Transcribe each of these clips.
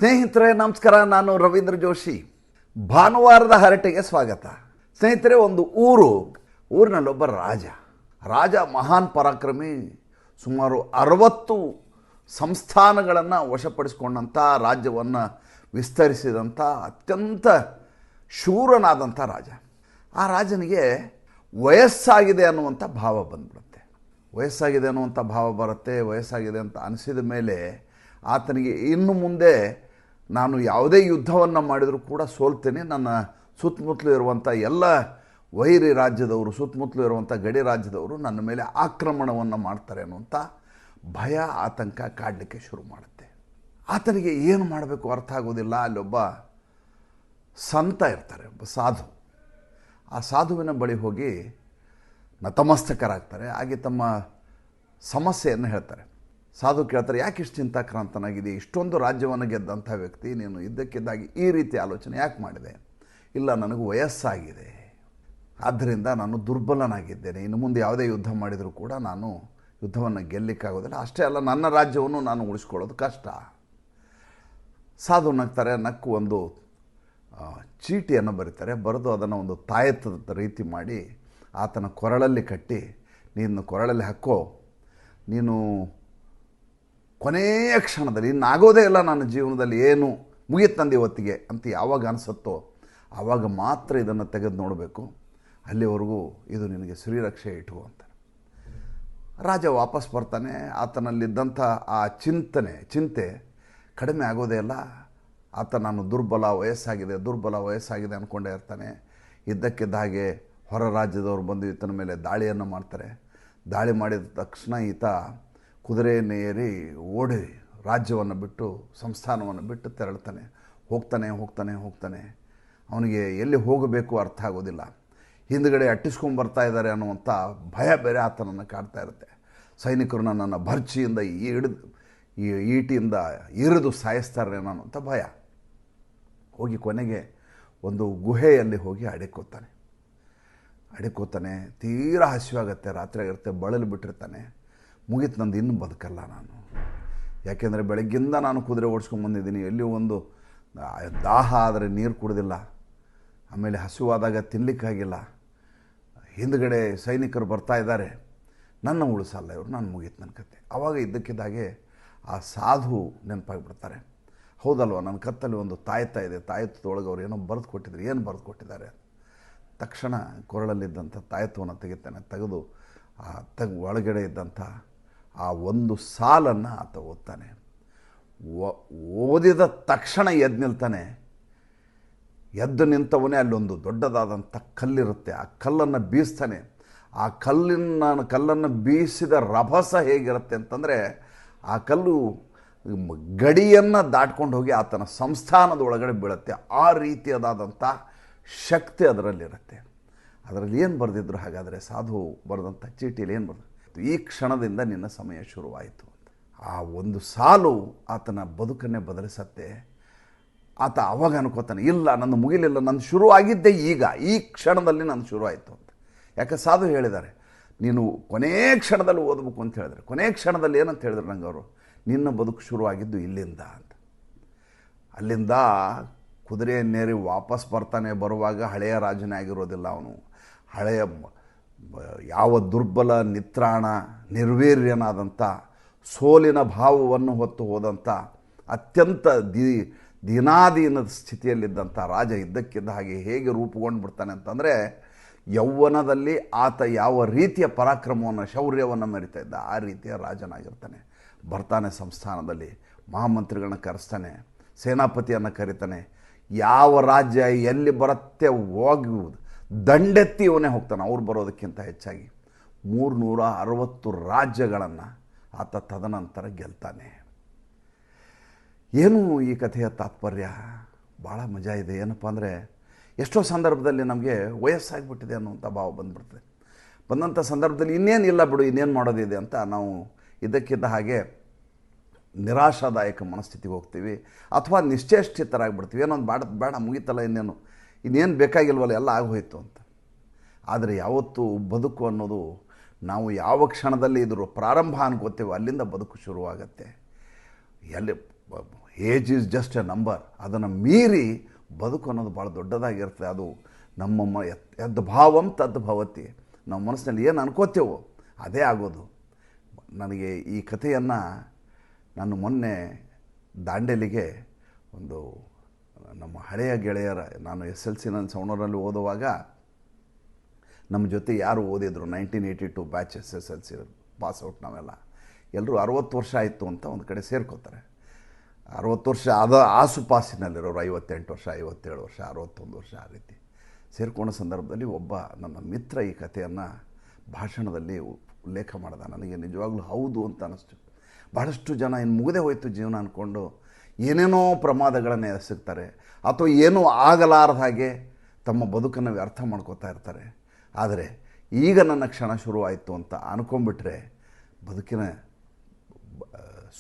ಸ್ನೇಹಿತರೆ ನಮಸ್ಕಾರ. ನಾನು ರವೀಂದ್ರ ಜೋಶಿ. ಭಾನುವಾರದ ಹರಟೆಗೆ ಸ್ವಾಗತ. ಸ್ನೇಹಿತರೆ, ಒಂದು ಊರಿನಲ್ಲೊಬ್ಬ ರಾಜ ಮಹಾನ್ ಪರಾಕ್ರಮಿ. ಸುಮಾರು 60 ಸಂಸ್ಥಾನಗಳನ್ನು ವಶಪಡಿಸಿಕೊಂಡಂಥ, ರಾಜ್ಯವನ್ನು ವಿಸ್ತರಿಸಿದಂಥ ಅತ್ಯಂತ ಶೂರನಾದಂಥ ರಾಜ. ಆ ರಾಜನಿಗೆ ವಯಸ್ಸಾಗಿದೆ ಅನ್ನುವಂಥ ಭಾವ ಬಂದ್ಬಿಡುತ್ತೆ. ವಯಸ್ಸಾಗಿದೆ ಅಂತ ಅನಿಸಿದ ಮೇಲೆ ಆತನಿಗೆ ಇನ್ನು ಮುಂದೆ ನಾನು ಯಾವುದೇ ಯುದ್ಧವನ್ನು ಮಾಡಿದರೂ ಕೂಡ ಸೋಲ್ತೇನೆ, ನನ್ನ ಸುತ್ತಮುತ್ತಲು ಇರುವಂಥ ಎಲ್ಲ ವೈರಿ ರಾಜ್ಯದವರು, ಸುತ್ತಮುತ್ತಲು ಇರುವಂಥ ಗಡಿ ರಾಜ್ಯದವರು ನನ್ನ ಮೇಲೆ ಆಕ್ರಮಣವನ್ನು ಮಾಡ್ತಾರೆ ಅನ್ನುವಂಥ ಭಯ, ಆತಂಕ ಕಾಡಲಿಕ್ಕೆ ಶುರು ಮಾಡುತ್ತೆ. ಆತನಿಗೆ ಏನು ಮಾಡಬೇಕು ಅರ್ಥ ಆಗೋದಿಲ್ಲ. ಅಲ್ಲೊಬ್ಬ ಸಂತ ಇರ್ತಾರೆ, ಒಬ್ಬ ಸಾಧು. ಆ ಸಾಧುವಿನ ಬಳಿ ಹೋಗಿ ನತಮಸ್ತಕರಾಗ್ತಾರೆ. ಹಾಗೆ ತಮ್ಮ ಸಮಸ್ಯೆಯನ್ನು ಹೇಳ್ತಾರೆ. ಸಾಧು ಕೇಳ್ತಾರೆ, ಯಾಕೆ ಇಷ್ಟು ಚಿಂತಾಕ್ರಾಂತನಾಗಿದೆ? ಇಷ್ಟೊಂದು ರಾಜ್ಯವನ್ನು ಗೆದ್ದಂಥ ವ್ಯಕ್ತಿ ನೀನು ಇದ್ದಕ್ಕಿದ್ದಾಗಿ ಈ ರೀತಿ ಆಲೋಚನೆ ಯಾಕೆ ಮಾಡಿದೆ? ಇಲ್ಲ, ನನಗೂ ವಯಸ್ಸಾಗಿದೆ, ಆದ್ದರಿಂದ ನಾನು ದುರ್ಬಲನಾಗಿದ್ದೇನೆ. ಇನ್ನು ಮುಂದೆ ಯಾವುದೇ ಯುದ್ಧ ಮಾಡಿದರೂ ಕೂಡ ನಾನು ಯುದ್ಧವನ್ನು ಗೆಲ್ಲಲಿಕ್ಕಾಗೋದಿಲ್ಲ. ಅಷ್ಟೇ ಅಲ್ಲ, ನನ್ನ ರಾಜ್ಯವನ್ನು ನಾನು ಉಳಿಸ್ಕೊಳ್ಳೋದು ಕಷ್ಟ. ಸಾಧು ನಗ್ತಾರೆ. ನಕ್ಕು ಒಂದು ಚೀಟಿಯನ್ನು ಬರೀತಾರೆ. ಬರೆದು ಅದನ್ನು ಒಂದು ತಾಯತ್ತದ ರೀತಿ ಮಾಡಿ ಆತನ ಕೊರಳಲ್ಲಿ ಕಟ್ಟಿ, ನೀನು ಕೊರಳಲ್ಲಿ ಹಾಕೋ, ನೀನು ಕೊನೆಯ ಕ್ಷಣದಲ್ಲಿ ಇನ್ನಾಗೋದೇ ಇಲ್ಲ ನನ್ನ ಜೀವನದಲ್ಲಿ, ಏನು ಮುಗಿತಂದು ಇವತ್ತಿಗೆ ಅಂತ ಯಾವಾಗ ಅನಿಸುತ್ತೋ ಆವಾಗ ಮಾತ್ರ ಇದನ್ನು ತೆಗೆದು ನೋಡಬೇಕು, ಅಲ್ಲಿವರೆಗೂ ಇದು ನಿನಗೆ ಶ್ರೀರಕ್ಷೆ ಇಟ್ಟು ಅಂತ. ರಾಜ ವಾಪಸ್ ಬರ್ತಾನೆ. ಆತನಲ್ಲಿದ್ದಂಥ ಆ ಚಿಂತೆ ಕಡಿಮೆ ಆಗೋದೇ ಇಲ್ಲ. ಆತ ನಾನು ದುರ್ಬಲ, ವಯಸ್ಸಾಗಿದೆ ಅಂದ್ಕೊಂಡೇ ಇರ್ತಾನೆ. ಇದ್ದಕ್ಕಿದ್ದ ಹಾಗೆ ಹೊರ ರಾಜ್ಯದವರು ಬಂದು ಈತನ ಮೇಲೆ ದಾಳಿಯನ್ನು ಮಾಡ್ತಾರೆ. ದಾಳಿ ಮಾಡಿದ ತಕ್ಷಣ ಈತ ಕುದುರೆಯನ್ನು ಏರಿ ಓಡಿ ರಾಜ್ಯವನ್ನು ಬಿಟ್ಟು, ಸಂಸ್ಥಾನವನ್ನು ಬಿಟ್ಟು ತೆರಳ್ತಾನೆ. ಹೋಗ್ತಾನೆ. ಅವನಿಗೆ ಎಲ್ಲಿ ಹೋಗಬೇಕು ಅರ್ಥ ಆಗೋದಿಲ್ಲ. ಹಿಂದುಗಡೆ ಅಟ್ಟಿಸ್ಕೊಂಡ್ಬರ್ತಾ ಇದ್ದಾರೆ ಅನ್ನುವಂಥ ಭಯ ಬೇರೆ ಆತನನ್ನು ಕಾಡ್ತಾ ಇರುತ್ತೆ. ಸೈನಿಕರು ನನ್ನನ್ನು ಭರ್ಚಿಯಿಂದ ಈಟಿಯಿಂದ ಇರಿದು ಸಾಯಿಸ್ತಾರೆ ಅನ್ನೋಂಥ ಭಯ. ಹೋಗಿ ಕೊನೆಗೆ ಒಂದು ಗುಹೆಯಲ್ಲಿ ಹೋಗಿ ಅಡಿಕೋತಾನೆ. ತೀರಾ ಹಸಿವಾಗತ್ತೆ, ರಾತ್ರಿ ಆಗಿರುತ್ತೆ, ಬಳಲು ಬಿಟ್ಟಿರ್ತಾನೆ. ಮುಗೀತು, ನಂದು ಇನ್ನೂ ಬದುಕಲ್ಲ ನಾನು. ಯಾಕೆಂದರೆ ಬೆಳಗ್ಗಿಂದ ನಾನು ಕುದುರೆ ಓಡಿಸ್ಕೊಂಡ್ಬಂದಿದ್ದೀನಿ, ಎಲ್ಲಿ ಒಂದು ದಾಹ ಆದರೆ ನೀರು ಕುಡಿದಿಲ್ಲ, ಆಮೇಲೆ ಹಸಿವಾದಾಗ ತಿನ್ನಲಿಕ್ಕಾಗಿಲ್ಲ. ಹಿಂದುಗಡೆ ಸೈನಿಕರು ಬರ್ತಾ ಇದ್ದಾರೆ, ನನ್ನ ಉಳಿಸಲ್ಲ ಇವರು, ನಾನು ಮುಗೀತು ನನ್ನ ಕತೆ. ಆವಾಗ ಇದ್ದಕ್ಕಿದ್ದಾಗೆ ಆ ಸಾಧು ನೆನಪಾಗಿಬಿಡ್ತಾರೆ. ಹೌದಲ್ವ, ನನ್ನ ಕತ್ತಲ್ಲಿ ಒಂದು ತಾಯತ್ತ ಇದೆ, ತಾಯತ್ತದೊಳಗೆ ಅವ್ರು ಏನೋ ಬರೆದು ಕೊಟ್ಟಿದ್ದಾರೆ. ಏನು ಬರೆದು ಕೊಟ್ಟಿದ್ದಾರೆ? ತಕ್ಷಣ ಕೊರಳಲ್ಲಿದ್ದಂಥ ತಾಯತ್ವವನ್ನು ತೆಗೆದು ಒಳಗಡೆ ಇದ್ದಂಥ ಆ ಒಂದು ಸಾಲನ್ನು ಆತ ಓದ್ತಾನೆ. ಓದಿದ ತಕ್ಷಣ ಎದ್ದು ನಿಲ್ತಾನೆ. ಎದ್ದು ನಿಂತವನೇ ಅಲ್ಲೊಂದು ದೊಡ್ಡದಾದಂಥ ಕಲ್ಲಿರುತ್ತೆ. ಆ ಕಲ್ಲನ್ನು ಬೀಸ್ತಾನೆ. ಆ ಕಲ್ಲನ್ನು ಬೀಸಿದ ರಭಸ ಹೇಗಿರುತ್ತೆ ಅಂತಂದರೆ, ಆ ಕಲ್ಲು ಗಡಿಯನ್ನು ದಾಟ್ಕೊಂಡು ಹೋಗಿ ಆತನ ಸಂಸ್ಥಾನದ ಒಳಗಡೆ ಬೀಳುತ್ತೆ. ಆ ರೀತಿಯಾದಂಥ ಶಕ್ತಿ ಅದರಲ್ಲಿರುತ್ತೆ. ಅದರಲ್ಲಿ ಏನು ಬರೆದಿದ್ರು ಹಾಗಾದರೆ? ಸಾಧು ಬರೆದಂಥ ಚೀಟಿಯಲ್ಲಿ ಏನು ಬರೆದು, ಈ ಕ್ಷಣದಿಂದ ನಿನ್ನ ಸಮಯ ಶುರುವಾಯಿತು ಅಂತ. ಆ ಒಂದು ಸಾಲು ಆತನ ಬದುಕನ್ನೇ ಬದಲಿಸತ್ತೆ. ಆತ ಅವಾಗ ಅನ್ಕೋತಾನೆ, ಇಲ್ಲ ನಂದು ಮುಗಿಲಿಲ್ಲ, ನಂದು ಶುರುವಾಗಿದ್ದೇ ಈಗ, ಈ ಕ್ಷಣದಲ್ಲಿ ನಂದು ಶುರುವಾಯಿತು ಅಂತ. ಯಾಕೆ ಸಾಧು ಹೇಳಿದ್ದಾರೆ, ನೀನು ಕೊನೇ ಕ್ಷಣದಲ್ಲಿ ಓದಬೇಕು ಅಂತ ಹೇಳಿದ್ರೆ. ಕೊನೇ ಕ್ಷಣದಲ್ಲಿ ಏನಂತ ಹೇಳಿದ್ರು ನಂಗೆ ಅವರು, ನಿನ್ನ ಬದುಕು ಶುರುವಾಗಿದ್ದು ಇಲ್ಲಿಂದ ಅಂತ. ಅಲ್ಲಿಂದ ಕುದುರೆಯನ್ನೇರಿ ವಾಪಸ್ ಬರುವಾಗ ಹಳೆಯ ರಾಜನೇ ಆಗಿರೋದಿಲ್ಲ ಅವನು. ಹಳೆಯ ಯಾವ ದುರ್ಬಲ, ನಿತ್ರಾಣ, ನಿರ್ವೀರ್ಯನಾದಂಥ, ಸೋಲಿನ ಭಾವವನ್ನು ಹೊತ್ತು ಹೋದಂಥ, ಅತ್ಯಂತ ದೀನಾದೀನದ ಸ್ಥಿತಿಯಲ್ಲಿದ್ದಂಥ ರಾಜ ಇದ್ದಕ್ಕಿದ್ದ ಹಾಗೆ ಹೇಗೆ ರೂಪುಗೊಂಡು ಬಿಡ್ತಾನೆ ಅಂತಂದರೆ, ಯೌವನದಲ್ಲಿ ಆತ ಯಾವ ರೀತಿಯ ಪರಾಕ್ರಮವನ್ನು, ಶೌರ್ಯವನ್ನು ಮೆರಿತಾ ಇದ್ದ ಆ ರೀತಿಯ ರಾಜನಾಗಿರ್ತಾನೆ. ಬರ್ತಾನೆ ಸಂಸ್ಥಾನದಲ್ಲಿ, ಮಹಾಮಂತ್ರಿಗಳನ್ನ ಕರೆಸ್ತಾನೆ, ಸೇನಾಪತಿಯನ್ನು ಕರೀತಾನೆ. ಯಾವ ರಾಜ್ಯ ಎಲ್ಲಿ ಬರುತ್ತೆ ಹೋಗುವುದು ದಂಡೆತ್ತಿ ಇವನೇ ಹೋಗ್ತಾನೆ. ಅವ್ರು ಬರೋದಕ್ಕಿಂತ ಹೆಚ್ಚಾಗಿ 360 ರಾಜ್ಯಗಳನ್ನು ಆತ ತದನಂತರ ಗೆಲ್ತಾನೆ. ಏನು ಈ ಕಥೆಯ ತಾತ್ಪರ್ಯ? ಭಾಳ ಮಜಾ ಇದೆ. ಏನಪ್ಪ ಅಂದರೆ, ಎಷ್ಟೋ ಸಂದರ್ಭದಲ್ಲಿ ನಮಗೆ ವಯಸ್ಸಾಗಿಬಿಟ್ಟಿದೆ ಅನ್ನುವಂಥ ಭಾವ ಬಂದಂಥ ಸಂದರ್ಭದಲ್ಲಿ ಇನ್ನೇನಿಲ್ಲ ಬಿಡು, ಇನ್ನೇನು ಮಾಡೋದಿದೆ ಅಂತ ನಾವು ಇದ್ದಕ್ಕಿದ್ದ ಹಾಗೆ ನಿರಾಶಾದಾಯಕ ಮನಸ್ಥಿತಿಗೆ ಹೋಗ್ತೀವಿ, ಅಥವಾ ನಿಶ್ಚೇಷ್ಟಿತರಾಗಿಬಿಡ್ತೀವಿ. ಏನೊಂದು ಬೇಡ ಮುಗೀತಲ್ಲ, ಇನ್ನೇನು ಬೇಕಾಗಿಲ್ವಲ್ಲ, ಎಲ್ಲ ಆಗೋಯ್ತು ಅಂತ. ಆದರೆ ಯಾವತ್ತೂ ಬದುಕು ಅನ್ನೋದು ನಾವು ಯಾವ ಕ್ಷಣದಲ್ಲಿ ಇದ್ರೂ ಪ್ರಾರಂಭ ಅನ್ಕೋತೇವೆ, ಅಲ್ಲಿಂದ ಬದುಕು ಶುರುವಾಗತ್ತೆ. Age is just a number. ಅದನ್ನು ಮೀರಿ ಬದುಕು ಅನ್ನೋದು ಭಾಳ ದೊಡ್ಡದಾಗಿರ್ತದೆ. ಅದು ನಮ್ಮ ಯದ್ ಭಾವಂ ತದ್ ಭವತಿ. ನಾವು ಮನಸ್ಸಿನಲ್ಲಿ ಏನು ಅನ್ಕೋತೇವೋ ಅದೇ ಆಗೋದು. ನನಗೆ ಈ ಕಥೆಯನ್ನು ನಾನು ಮೊನ್ನೆ ದಾಂಡೇಲಿಗೆ ಒಂದು ನಮ್ಮ ಹಳೆಯ ಗೆಳೆಯರ, ನಾನು SLC ಸವಣೂರಲ್ಲಿ ಓದುವಾಗ ನಮ್ಮ ಜೊತೆ ಯಾರು ಓದಿದ್ರು 1982 ಬ್ಯಾಚ್ SSLC ಪಾಸ್ಔಟ್ ನಾವೆಲ್ಲ ಎಲ್ಲರೂ 60 ವರ್ಷ ಆಯಿತು ಅಂತ ಒಂದು ಕಡೆ ಸೇರ್ಕೋತಾರೆ. 60 ವರ್ಷ ಆಸುಪಾಸಿನಲ್ಲಿರೋರು 58 ವರ್ಷ, 57 ವರ್ಷ, 61 ವರ್ಷ ಆ ರೀತಿ ಸೇರಿಕೊಂಡ ಸಂದರ್ಭದಲ್ಲಿ ಒಬ್ಬ ನನ್ನ ಮಿತ್ರ ಈ ಕಥೆಯನ್ನು ಭಾಷಣದಲ್ಲಿ ಉಲ್ಲೇಖ ಮಾಡಿದ. ನನಗೆ ನಿಜವಾಗ್ಲೂ ಹೌದು ಅಂತ ಅನ್ನಿಸ್ತು. ಭಾಳಷ್ಟು ಜನ ಇನ್ನು ಮುಗದೆ ಹೋಯಿತು ಜೀವನ ಅಂದ್ಕೊಂಡು ಏನೇನೋ ಪ್ರಮಾದಗಳನ್ನು ಎಸಗ್ತಾರೆ, ಅಥವಾ ಏನೂ ಆಗಲಾರದ ಹಾಗೆ ತಮ್ಮ ಬದುಕನ್ನು ವ್ಯರ್ಥ ಮಾಡ್ಕೋತಾ ಇರ್ತಾರೆ. ಆದರೆ ಈಗ ನನ್ನ ಕ್ಷಣ ಶುರುವಾಯಿತು ಅಂತ ಅಂದ್ಕೊಂಡ್ಬಿಟ್ರೆ ಬದುಕಿನ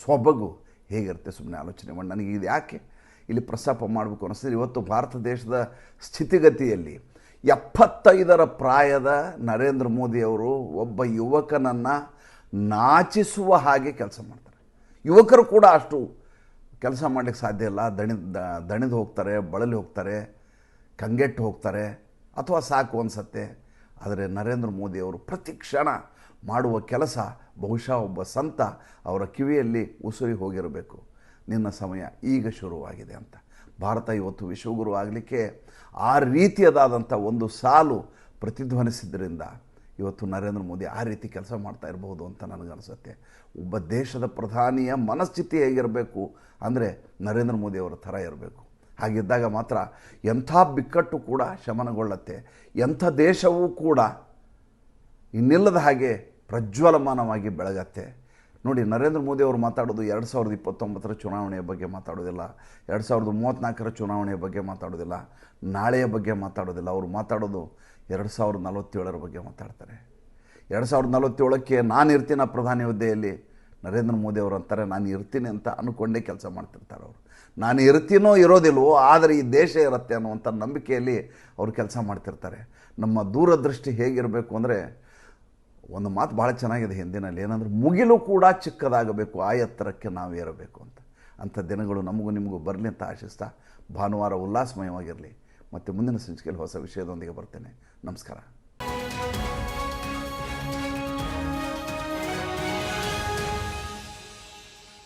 ಸೊಬಗು ಹೇಗಿರುತ್ತೆ ಸುಮ್ಮನೆ ಆಲೋಚನೆ ಮಾಡಿ. ನನಗೆ ಇದು ಯಾಕೆ ಇಲ್ಲಿ ಪ್ರಸ್ತಾಪ ಮಾಡಬೇಕು ಅನ್ನಿಸ್ತದೆ. ಇವತ್ತು ಭಾರತ ದೇಶದ ಸ್ಥಿತಿಗತಿಯಲ್ಲಿ 75ರ ಪ್ರಾಯದ ನರೇಂದ್ರ ಮೋದಿಯವರು ಒಬ್ಬ ಯುವಕನನ್ನು ನಾಚಿಸುವ ಹಾಗೆ ಕೆಲಸ ಮಾಡ್ತಾರೆ. ಯುವಕರು ಕೂಡ ಅಷ್ಟು ಕೆಲಸ ಮಾಡಲಿಕ್ಕೆ ಸಾಧ್ಯ ಇಲ್ಲ. ದಣಿದು ಹೋಗ್ತಾರೆ, ಬಳಲಿ ಹೋಗ್ತಾರೆ, ಕಂಗೆಟ್ಟು ಹೋಗ್ತಾರೆ, ಅಥವಾ ಸಾಕು ಅನಿಸತ್ತೆ. ಆದರೆ ನರೇಂದ್ರ ಮೋದಿಯವರು ಪ್ರತಿ ಕ್ಷಣ ಮಾಡುವ ಕೆಲಸ ಬಹುಶಃ ಒಬ್ಬ ಸಂತ ಅವರ ಕಿವಿಯಲ್ಲಿ ಉಸುರಿ ಹೋಗಿರಬೇಕು, ನಿನ್ನ ಸಮಯ ಈಗ ಶುರುವಾಗಿದೆ ಅಂತ. ಭಾರತ ಇವತ್ತು ವಿಶ್ವಗುರು ಆಗಲಿಕ್ಕೆ ಆ ರೀತಿಯದಾದಂಥ ಒಂದು ಸಾಲು ಪ್ರತಿಧ್ವನಿಸಿದ್ದರಿಂದ ಇವತ್ತು ನರೇಂದ್ರ ಮೋದಿ ಆ ರೀತಿ ಕೆಲಸ ಮಾಡ್ತಾ ಇರಬಹುದು ಅಂತ ನನಗನ್ನಿಸುತ್ತೆ. ಒಬ್ಬ ದೇಶದ ಪ್ರಧಾನಿಯ ಮನಸ್ಥಿತಿ ಹೇಗಿರಬೇಕು ಅಂದರೆ ನರೇಂದ್ರ ಮೋದಿಯವರ ಥರ ಇರಬೇಕು. ಹಾಗಿದ್ದಾಗ ಮಾತ್ರ ಎಂಥ ಬಿಕ್ಕಟ್ಟು ಕೂಡ ಶಮನಗೊಳ್ಳುತ್ತೆ, ಎಂಥ ದೇಶವೂ ಕೂಡ ಇನ್ನಿಲ್ಲದ ಹಾಗೆ ಪ್ರಜ್ವಲಮಾನವಾಗಿ ಬೆಳಗತ್ತೆ. ನೋಡಿ, ನರೇಂದ್ರ ಮೋದಿಯವರು ಮಾತಾಡೋದು 2029ರ ಚುನಾವಣೆಯ ಬಗ್ಗೆ ಮಾತಾಡೋದಿಲ್ಲ, 2034ರ ಚುನಾವಣೆಯ ಬಗ್ಗೆ ಮಾತಾಡೋದಿಲ್ಲ, ನಾಳೆಯ ಬಗ್ಗೆ ಮಾತಾಡೋದಿಲ್ಲ. ಅವರು ಮಾತಾಡೋದು 2047ರ ಬಗ್ಗೆ ಮಾತಾಡ್ತಾರೆ. 2047ಕ್ಕೆ ನಾನು ಇರ್ತೀನಿ ಪ್ರಧಾನಿ ಹುದ್ದೆಯಲ್ಲಿ. ನರೇಂದ್ರ ಮೋದಿ ಅವರು ಅಂತಾರೆ ನಾನು ಇರ್ತೀನಿ ಅಂತ ಅಂದ್ಕೊಂಡೇ ಕೆಲಸ ಮಾಡ್ತಿರ್ತಾರೆ ಅವರು. ನಾನು ಇರ್ತೀನೋ ಇರೋದಿಲ್ವೋ, ಆದರೆ ಈ ದೇಶ ಇರುತ್ತೆ ಅನ್ನುವಂಥ ನಂಬಿಕೆಯಲ್ಲಿ ಅವರು ಕೆಲಸ ಮಾಡ್ತಿರ್ತಾರೆ. ನಮ್ಮ ದೂರದೃಷ್ಟಿ ಹೇಗಿರಬೇಕು ಅಂದರೆ, ಒಂದು ಮಾತು ಭಾಳ ಚೆನ್ನಾಗಿದೆ ಹಿಂದಿನಲ್ಲಿ, ಏನಂದರೆ ಮುಗಿಲು ಕೂಡ ಚಿಕ್ಕದಾಗಬೇಕು, ಆ ಎತ್ತರಕ್ಕೆ ನಾವು ಏರಬೇಕು ಅಂತ. ಅಂಥ ದಿನಗಳು ನಮಗೂ ನಿಮಗೂ ಬರಲಿ ಅಂತ ಆಶಿಸ್ತಾ ಭಾನುವಾರ ಉಲ್ಲಾಸಮಯವಾಗಿರಲಿ. ಮತ್ತು ಮುಂದಿನ ಸಂಚಿಕೆಯಲ್ಲಿ ಹೊಸ ವಿಷಯದೊಂದಿಗೆ ಬರ್ತೇನೆ. ನಮಸ್ಕಾರ.